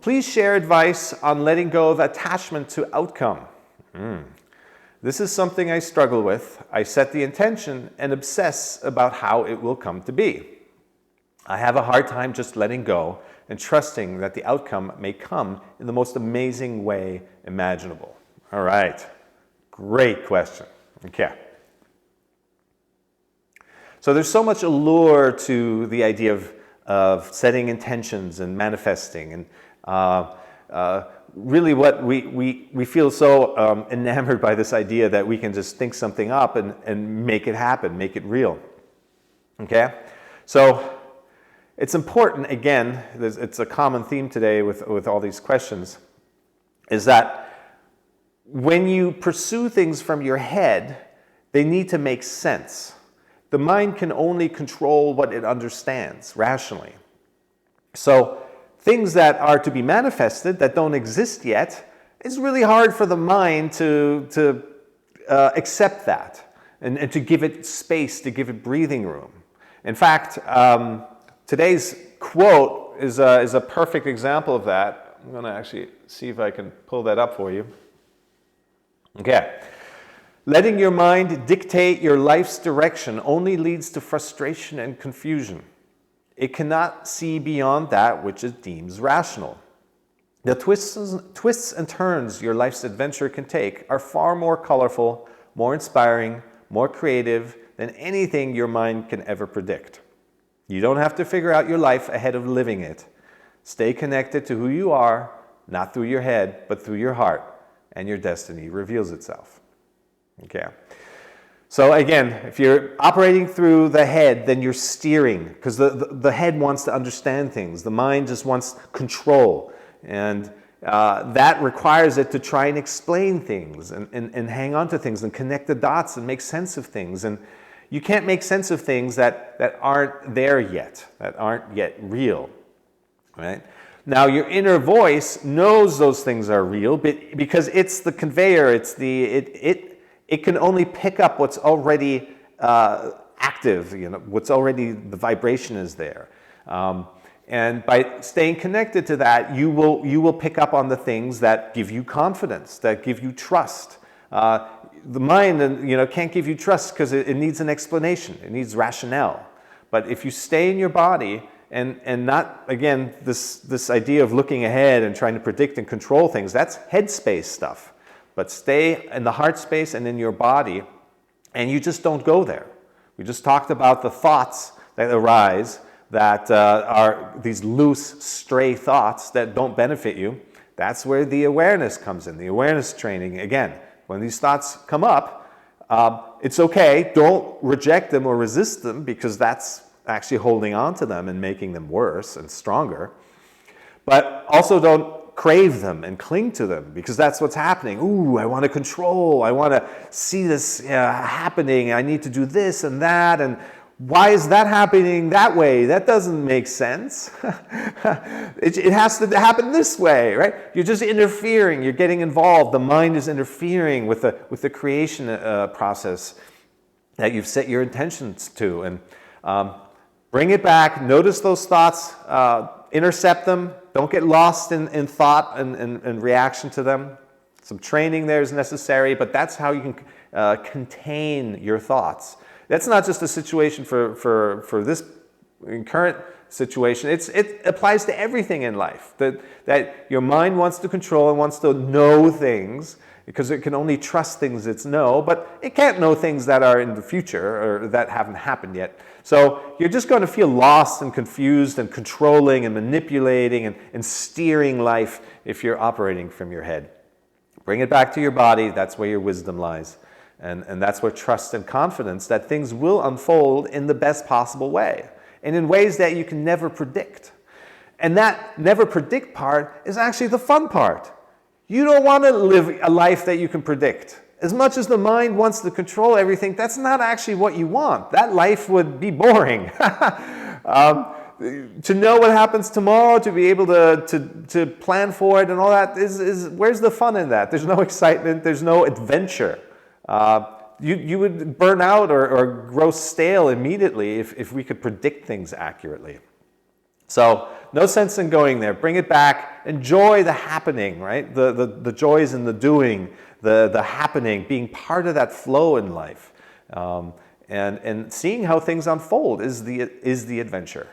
Please share advice on letting go of attachment to outcome. This is something I struggle with. I set the intention and obsess about how it will come to be. I have a hard time just letting go and trusting that the outcome may come in the most amazing way imaginable. All right, great question. Okay. So there's so much allure to the idea of setting intentions and manifesting, and really what we feel so enamored by this idea that we can just think something up and make it happen, make it real. Okay? So it's important, again, it's a common theme today with all these questions, is that when you pursue things from your head, they need to make sense. The mind can only control what it understands rationally. So things that are to be manifested that don't exist yet, it's really hard for the mind to accept that and to give it space, to give it breathing room. In fact, today's quote is a perfect example of that. I'm going to actually see if I can pull that up for you. Okay. Letting your mind dictate your life's direction only leads to frustration and confusion. It cannot see beyond that which it deems rational. The twists and turns your life's adventure can take are far more colorful, more inspiring, more creative than anything your mind can ever predict. You don't have to figure out your life ahead of living it. Stay connected to who you are, not through your head, but through your heart, and your destiny reveals itself. Okay. So again, if you're operating through the head, then you're steering, because the head wants to understand things. The mind just wants control. And that requires it to try and explain things and hang on to things and connect the dots and make sense of things. And you can't make sense of things that aren't there yet, that aren't yet real. Right? Now, your inner voice knows those things are real because it's the conveyor, it can only pick up what's already active, what's already, the vibration is there. And by staying connected to that, you will pick up on the things that give you confidence, that give you trust. The mind, can't give you trust because it needs an explanation. It needs rationale. But if you stay in your body and not, again, this idea of looking ahead and trying to predict and control things, that's headspace stuff. But stay in the heart space and in your body, and you just don't go there. We just talked about the thoughts that arise that are these loose, stray thoughts that don't benefit you. That's where the awareness comes in, the awareness training. Again, when these thoughts come up, it's okay. Don't reject them or resist them, because that's actually holding on to them and making them worse and stronger. But also don't crave them and cling to them, because that's what's happening. Ooh, I want to control. I want to see this happening. I need to do this and that. And why is that happening that way? That doesn't make sense. It has to happen this way, right? You're just interfering. You're getting involved. The mind is interfering with the creation process that you've set your intentions to. And bring it back. Notice those thoughts. Intercept them. Don't get lost in thought and reaction to them. Some training there is necessary, but that's how you can contain your thoughts. That's not just a situation for this current situation. It applies to everything in life. That your mind wants to control and wants to know things, because it can only trust things it's know, but it can't know things that are in the future or that haven't happened yet. So you're just going to feel lost and confused and controlling and manipulating and steering life if you're operating from your head. Bring it back to your body. That's where your wisdom lies. And that's where trust and confidence that things will unfold in the best possible way and in ways that you can never predict. And that never predict part is actually the fun part. You don't want to live a life that you can predict. As much as the mind wants to control everything, that's not actually what you want. That life would be boring. To know what happens tomorrow, to be able to plan for it and all that, is where's the fun in that? There's no excitement, there's no adventure. You would burn out or grow stale immediately if we could predict things accurately. So no sense in going there. Bring it back. Enjoy the happening, right? The joys in the doing, the happening, being part of that flow in life. And seeing how things unfold is the adventure.